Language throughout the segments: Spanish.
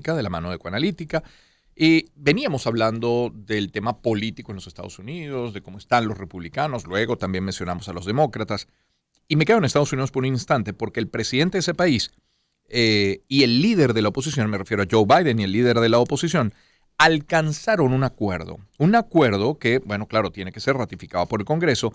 de la mano de Ecoanalítica. Y veníamos hablando del tema político en los Estados Unidos, de cómo están los republicanos, luego también mencionamos a los demócratas. Y me quedo en Estados Unidos por un instante, porque el presidente de ese país y el líder de la oposición, me refiero a Joe Biden y el líder de la oposición, alcanzaron un acuerdo. Un acuerdo que, bueno, claro, tiene que ser ratificado por el Congreso,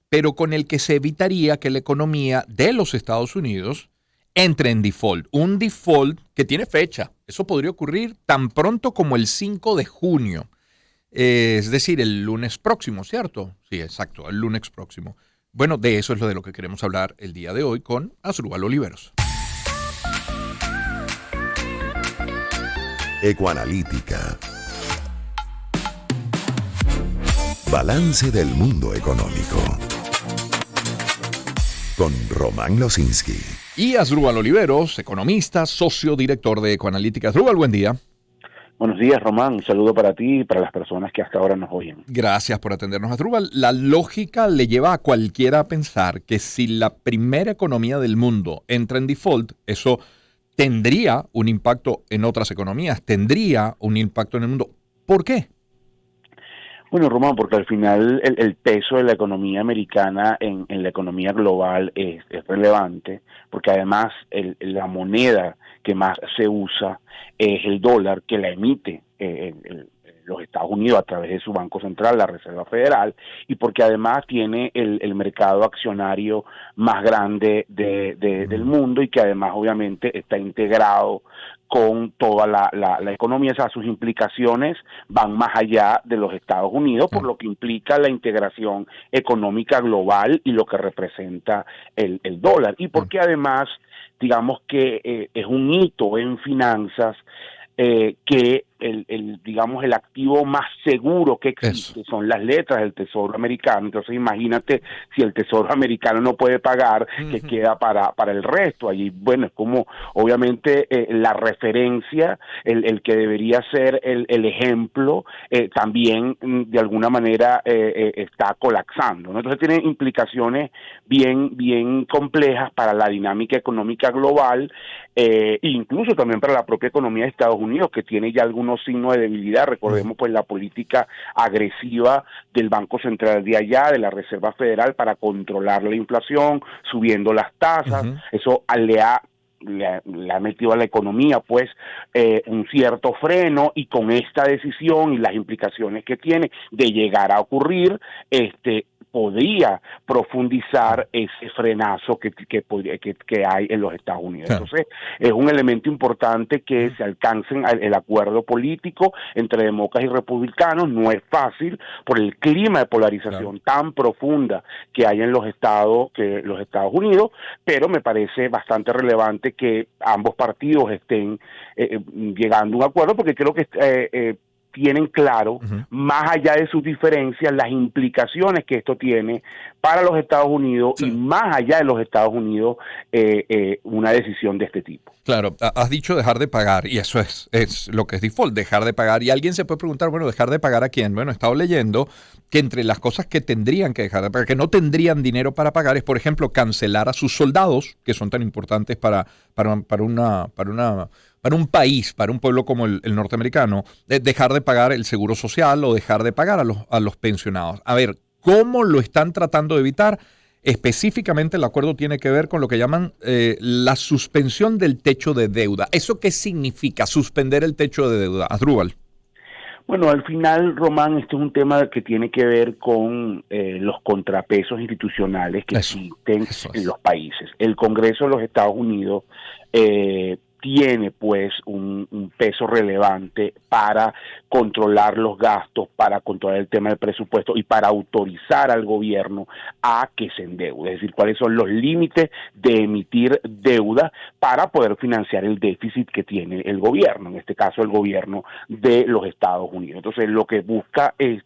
pero con el que se evitaría que la economía de los Estados Unidos entre en default. Un default que tiene fecha. Eso podría ocurrir tan pronto como el 5 de junio. Es decir, el lunes próximo, ¿cierto? Sí, exacto, el lunes próximo. Bueno, de eso es de lo que queremos hablar el día de hoy con Asdrúbal Oliveros. Ecoanalítica. Balance del mundo económico. Con Román Losinski. Y Asdrúbal Oliveros, economista, socio director de Ecoanalítica. Asdrúbal, buen día. Buenos días, Román. Un saludo para ti y para las personas que hasta ahora nos oyen. Gracias por atendernos, Asdrúbal. La lógica le lleva a cualquiera a pensar que si la primera economía del mundo entra en default, eso tendría un impacto en otras economías, tendría un impacto en el mundo. ¿Por qué? Bueno, Román, porque al final el peso de la economía americana en la economía global es relevante, porque además la moneda que más se usa es el dólar, que la emite los Estados Unidos a través de su Banco Central, la Reserva Federal, y porque además tiene el mercado accionario más grande del mundo y que además obviamente está integrado con toda la economía. O sea, sus implicaciones van más allá de los Estados Unidos, por lo que implica la integración económica global y lo que representa el dólar. Y porque además, digamos que es un hito en finanzas que digamos el activo más seguro que existe son las letras del Tesoro americano. Entonces imagínate si el Tesoro americano no puede pagar, ¿qué queda para el resto? Allí, bueno, es como obviamente la referencia, el que debería ser el ejemplo, también de alguna manera está colapsando, ¿no? Entonces tiene implicaciones bien complejas para la dinámica económica global, incluso también para la propia economía de Estados Unidos, que tiene ya algunos signos de debilidad. Recordemos pues la política agresiva del Banco Central de allá, de la Reserva Federal, para controlar la inflación, subiendo las tasas. Eso le ha metido a la economía pues un cierto freno, y con esta decisión y las implicaciones que tiene de llegar a ocurrir, podría profundizar ese frenazo que hay en los Estados Unidos. Claro. Entonces, es un elemento importante que se alcancen el acuerdo político entre demócratas y republicanos. No es fácil por el clima de polarización tan profunda que hay en los Estados Unidos, pero me parece bastante relevante que ambos partidos estén llegando a un acuerdo, porque creo que tienen claro, más allá de sus diferencias, las implicaciones que esto tiene para los Estados Unidos, y más allá de los Estados Unidos, una decisión de este tipo. Claro, has dicho dejar de pagar, y eso es lo que es default, dejar de pagar. Y alguien se puede preguntar, bueno, ¿dejar de pagar a quién? Bueno, he estado leyendo que entre las cosas que tendrían que dejar de pagar, que no tendrían dinero para pagar, es, por ejemplo, cancelar a sus soldados, que son tan importantes para un país, para un pueblo como el norteamericano, dejar de pagar el seguro social o dejar de pagar a los pensionados. A ver, ¿cómo lo están tratando de evitar? Específicamente el acuerdo tiene que ver con lo que llaman la suspensión del techo de deuda. ¿Eso qué significa, suspender el techo de deuda? Asdrúbal. Bueno, al final, Román, este es un tema que tiene que ver con los contrapesos institucionales que existen en los países. El Congreso de los Estados Unidos tiene pues un peso relevante para controlar los gastos, para controlar el tema del presupuesto y para autorizar al gobierno a que se endeude, es decir, cuáles son los límites de emitir deuda para poder financiar el déficit que tiene el gobierno, en este caso el gobierno de los Estados Unidos. Entonces lo que busca el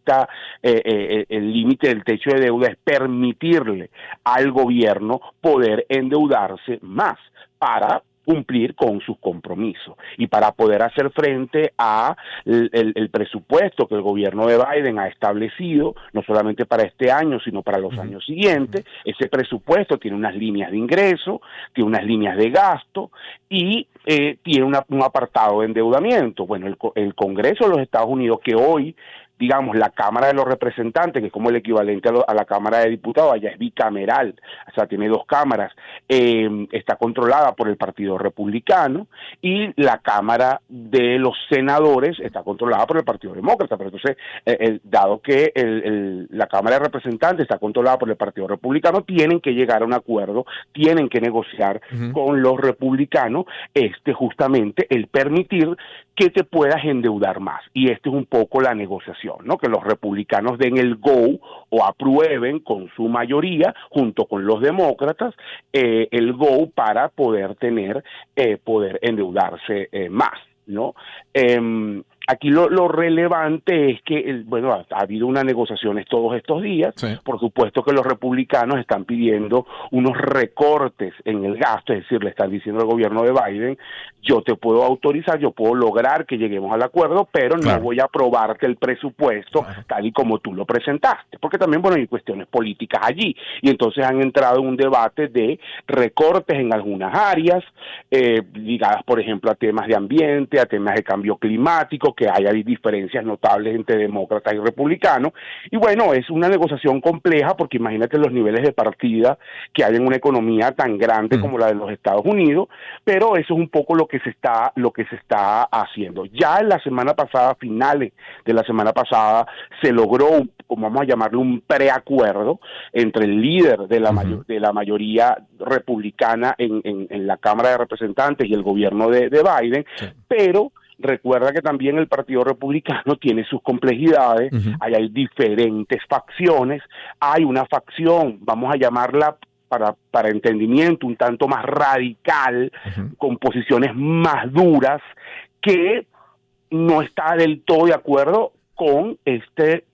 límite del techo de deuda es permitirle al gobierno poder endeudarse más para cumplir con sus compromisos. Y para poder hacer frente a el presupuesto que el gobierno de Biden ha establecido, no solamente para este año, sino para los años siguientes, ese presupuesto tiene unas líneas de ingreso, tiene unas líneas de gasto y tiene un apartado de endeudamiento. Bueno, el Congreso de los Estados Unidos, que hoy, digamos, la Cámara de los Representantes, que es como el equivalente a la Cámara de Diputados, allá es bicameral, o sea, tiene dos cámaras, está controlada por el Partido Republicano, y la Cámara de los Senadores está controlada por el Partido Demócrata. Pero entonces, dado que la Cámara de Representantes está controlada por el Partido Republicano, tienen que llegar a un acuerdo, tienen que negociar con los republicanos, justamente el permitir que te puedas endeudar más. Y es un poco la negociación, ¿no? Que los republicanos den el go o aprueben con su mayoría, junto con los demócratas, el go para poder poder endeudarse más, ¿no? Aquí lo relevante es que, bueno, ha habido unas negociaciones todos estos días. Sí. Por supuesto que los republicanos están pidiendo unos recortes en el gasto, es decir, le están diciendo al gobierno de Biden, yo te puedo autorizar, yo puedo lograr que lleguemos al acuerdo, pero no voy a aprobarte el presupuesto tal y como tú lo presentaste, porque también, bueno, hay cuestiones políticas allí, y entonces han entrado en un debate de recortes en algunas áreas, ligadas, por ejemplo, a temas de ambiente, a temas de cambio climático, que hay diferencias notables entre demócratas y republicanos, y bueno, es una negociación compleja, porque imagínate los niveles de partida que hay en una economía tan grande como la de los Estados Unidos, pero eso es un poco lo que se está haciendo. Ya en la semana pasada, finales de la semana pasada, se logró, como vamos a llamarlo, un preacuerdo entre el líder de la mayoría republicana en la Cámara de Representantes y el gobierno de Biden, pero recuerda que también el Partido Republicano tiene sus complejidades, hay diferentes facciones, hay una facción, vamos a llamarla para entendimiento, un tanto más radical, con posiciones más duras, que no está del todo de acuerdo con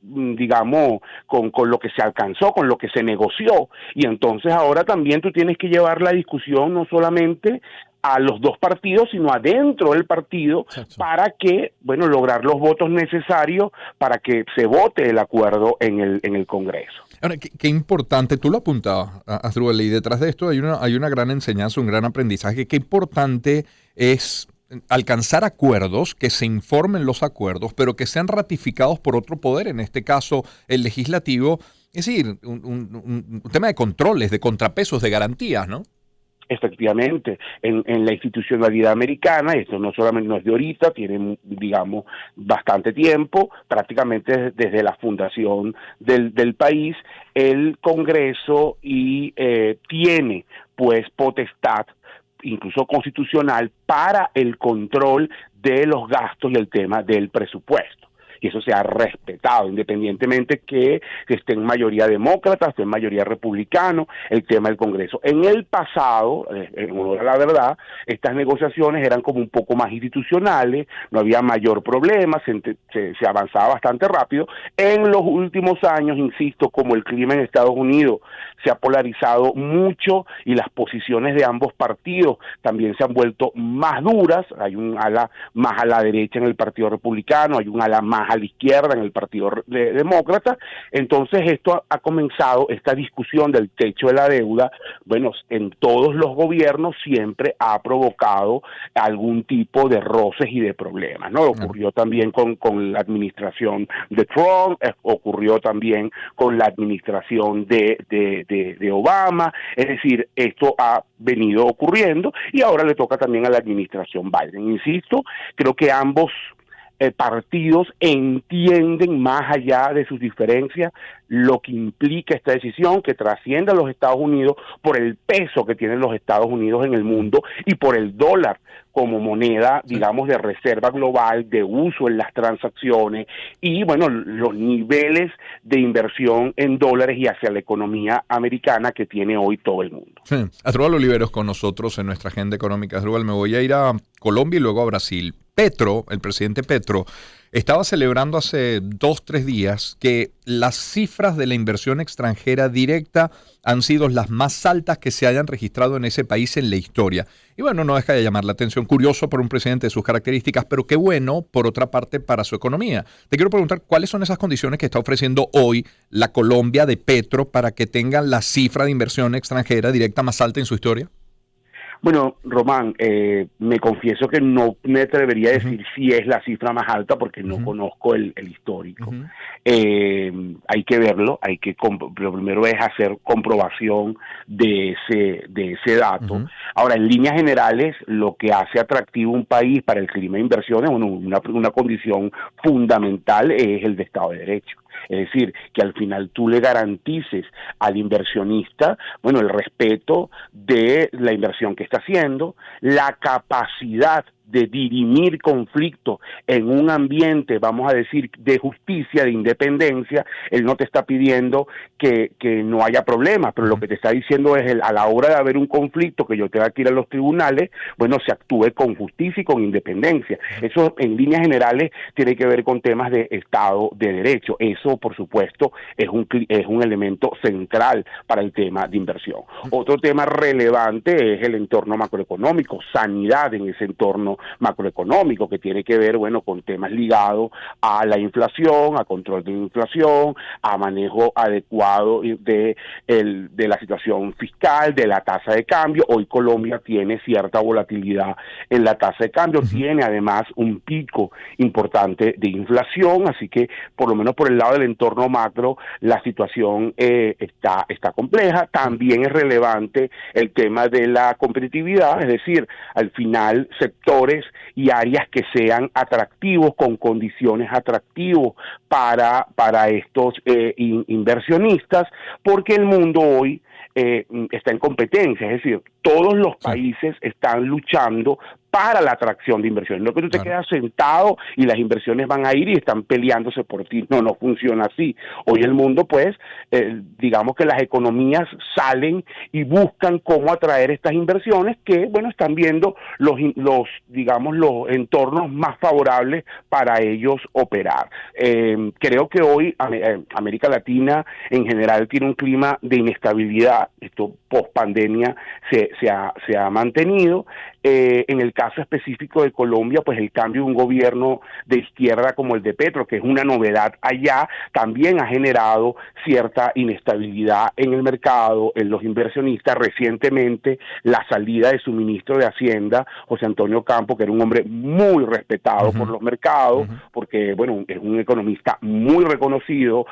digamos, con lo que se alcanzó, con lo que se negoció. Y entonces ahora también tú tienes que llevar la discusión no solamente a los dos partidos, sino adentro del partido, para que, bueno, lograr los votos necesarios para que se vote el acuerdo en el Congreso. Ahora, qué importante, tú lo apuntabas, Asdrúbal, y detrás de esto hay una gran enseñanza, un gran aprendizaje. Qué importante es alcanzar acuerdos, que se informen los acuerdos, pero que sean ratificados por otro poder, en este caso el legislativo, es decir, un tema de controles, de contrapesos, de garantías, ¿no? Efectivamente, en la institucionalidad americana, esto no solamente no es de ahorita, tiene, digamos, bastante tiempo, prácticamente desde la fundación del país, el Congreso tiene pues potestad, incluso constitucional, para el control de los gastos y el tema del presupuesto. Y eso se ha respetado, independientemente que esté en mayoría demócrata, esté en mayoría republicano, el tema del Congreso. En el pasado, en honor a la verdad, estas negociaciones eran como un poco más institucionales, no había mayor problema, se avanzaba bastante rápido. En los últimos años, insisto, como el clima en Estados Unidos se ha polarizado mucho y las posiciones de ambos partidos también se han vuelto más duras, hay un ala más a la derecha en el Partido Republicano, hay un ala más a la izquierda en el Partido Demócrata. Entonces esto ha comenzado, esta discusión del techo de la deuda, bueno, en todos los gobiernos siempre ha provocado algún tipo de roces y de problemas, ¿no? Ocurrió también con la administración de Trump, ocurrió también con la administración de Obama, es decir, esto ha venido ocurriendo y ahora le toca también a la administración Biden. Insisto, creo que ambos partidos entienden más allá de sus diferencias lo que implica esta decisión, que trasciende a los Estados Unidos por el peso que tienen los Estados Unidos en el mundo y por el dólar como moneda, digamos, de reserva global, de uso en las transacciones y, bueno, los niveles de inversión en dólares y hacia la economía americana que tiene hoy todo el mundo. Sí. Asdrúbal Oliveros con nosotros en nuestra agenda económica. Asdrúbal, me voy a ir a Colombia y luego a Brasil. Petro, el presidente Petro, estaba celebrando hace 2, 3 días que las cifras de la inversión extranjera directa han sido las más altas que se hayan registrado en ese país en la historia. Y bueno, no deja de llamar la atención. Curioso por un presidente de sus características, pero qué bueno, por otra parte, para su economía. Te quiero preguntar, ¿cuáles son esas condiciones que está ofreciendo hoy la Colombia de Petro para que tenga la cifra de inversión extranjera directa más alta en su historia? Bueno, Román, me confieso que no me atrevería a decir si es la cifra más alta porque no conozco el histórico. Hay que verlo, lo primero es hacer comprobación de ese dato. Ahora, en líneas generales, lo que hace atractivo un país para el clima de inversiones, una condición fundamental es el de Estado de Derecho. Es decir, que al final tú le garantices al inversionista, bueno, el respeto de la inversión que está haciendo, la capacidad de dirimir conflictos en un ambiente, vamos a decir, de justicia, de independencia. Él no te está pidiendo que no haya problemas, pero lo que te está diciendo es a la hora de haber un conflicto que yo tenga que ir a los tribunales, bueno, se actúe con justicia y con independencia. Eso en líneas generales tiene que ver con temas de Estado de Derecho. Eso, por supuesto, es un elemento central para el tema de inversión. Otro tema relevante es el entorno macroeconómico, sanidad en ese entorno macroeconómico, que tiene que ver, bueno, con temas ligados a la inflación, a control de la inflación, a manejo adecuado de la situación fiscal, de la tasa de cambio. Hoy Colombia tiene cierta volatilidad en la tasa de cambio, tiene además un pico importante de inflación, así que por lo menos por el lado del entorno macro, la situación está compleja. También es relevante el tema de la competitividad, es decir, al final sectores y áreas que sean atractivos, con condiciones atractivas para estos inversionistas, porque el mundo hoy está en competencia, es decir, todos los países están luchando para la atracción de inversiones. No que tú te quedas sentado y las inversiones van a ir y están peleándose por ti. No funciona así. Hoy el mundo, pues, digamos que las economías salen y buscan cómo atraer estas inversiones que, bueno, están viendo los entornos más favorables para ellos operar. Creo que hoy América Latina en general tiene un clima de inestabilidad. Esto post pandemia se ha mantenido. En el caso específico de Colombia, pues el cambio de un gobierno de izquierda como el de Petro, que es una novedad allá, también ha generado cierta inestabilidad en el mercado, en los inversionistas. Recientemente, la salida de su ministro de Hacienda, José Antonio Campo, que era un hombre muy respetado por los mercados, porque, bueno, es un economista muy reconocido,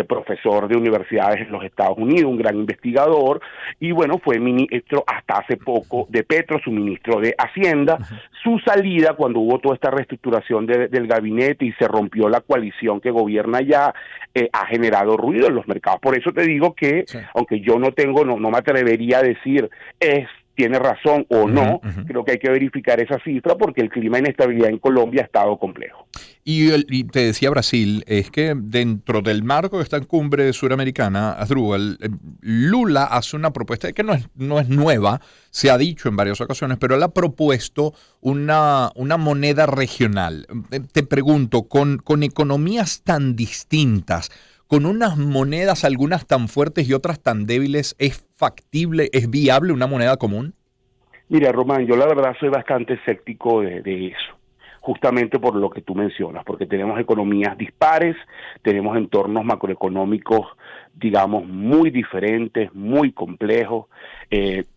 profesor de universidades en los Estados Unidos, un gran investigador, y bueno, fue ministro hasta hace poco de Petro, su ministro de Hacienda. Su salida, cuando hubo toda esta reestructuración del gabinete y se rompió la coalición que gobierna ya, ha generado ruido en los mercados. Por eso te digo que, aunque yo no me atrevería a decir tiene razón o no, creo que hay que verificar esa cifra porque el clima de inestabilidad en Colombia ha estado complejo. Y te decía Brasil, es que dentro del marco de esta cumbre suramericana, Asdrúbal, Lula hace una propuesta que no es nueva, se ha dicho en varias ocasiones, pero él ha propuesto una moneda regional. Te pregunto, con economías tan distintas, con unas monedas, algunas tan fuertes y otras tan débiles, ¿es factible, es viable una moneda común? Mira, Román, yo la verdad soy bastante escéptico de eso, justamente por lo que tú mencionas, porque tenemos economías dispares, tenemos entornos macroeconómicos, digamos, muy diferentes, muy complejos.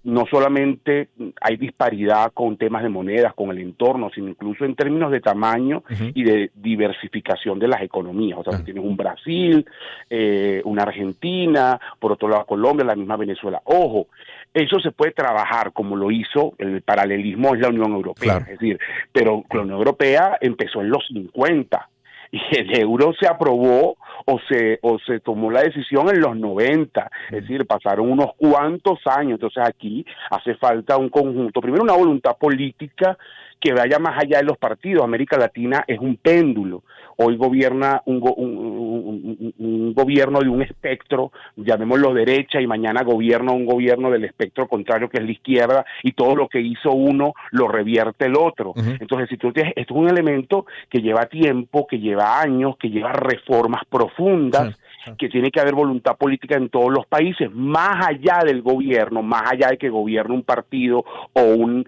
No solamente hay disparidad con temas de monedas, con el entorno, sino incluso en términos de tamaño y de diversificación de las economías. O sea, tienes un Brasil, una Argentina, por otro lado Colombia, la misma Venezuela. Ojo, eso se puede trabajar como lo hizo, el paralelismo es la Unión Europea, es decir, pero la Unión Europea empezó en los 50 y el euro se aprobó o se tomó la decisión en los 90, es decir, pasaron unos cuantos años. Entonces aquí hace falta un conjunto, primero una voluntad política que vaya más allá de los partidos. América Latina es un péndulo. Hoy gobierna un gobierno de un espectro, llamémoslo derecha, y mañana gobierna un gobierno del espectro contrario, que es la izquierda, y todo lo que hizo uno lo revierte el otro. Entonces, si tú tienes, esto es un elemento que lleva tiempo, que lleva años, que lleva reformas profundas, que tiene que haber voluntad política en todos los países, más allá del gobierno, más allá de que gobierne un partido o un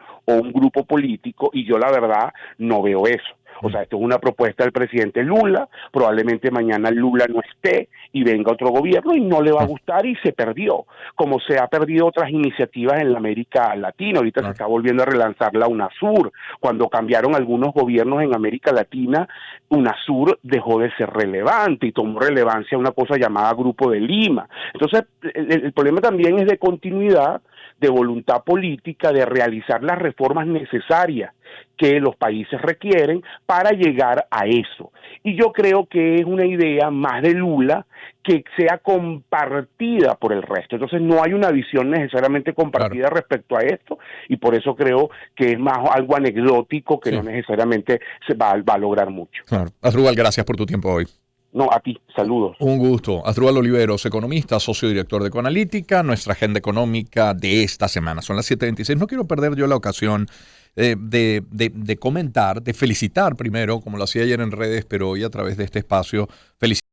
grupo político, y yo la verdad no veo eso. O sea, esto es una propuesta del presidente Lula, probablemente mañana Lula no esté y venga otro gobierno y no le va a gustar y se perdió, como se ha perdido otras iniciativas en la América Latina. Ahorita se está volviendo a relanzar la UNASUR. Cuando cambiaron algunos gobiernos en América Latina, UNASUR dejó de ser relevante y tomó relevancia una cosa llamada Grupo de Lima. Entonces, el problema también es de continuidad, de voluntad política, de realizar las reformas necesarias que los países requieren para llegar a eso. Y yo creo que es una idea más de Lula que sea compartida por el resto. Entonces no hay una visión necesariamente compartida respecto a esto, y por eso creo que es más algo anecdótico que no necesariamente se va a lograr mucho. Claro. Asdrúbal, gracias por tu tiempo hoy. No, a ti, saludos. Un gusto. Asdrúbal Oliveros, economista, socio director de Ecoanalítica, nuestra agenda económica de esta semana. Son las 7:26. No quiero perder yo la ocasión de comentar, de felicitar primero, como lo hacía ayer en redes, pero hoy a través de este espacio, felicitar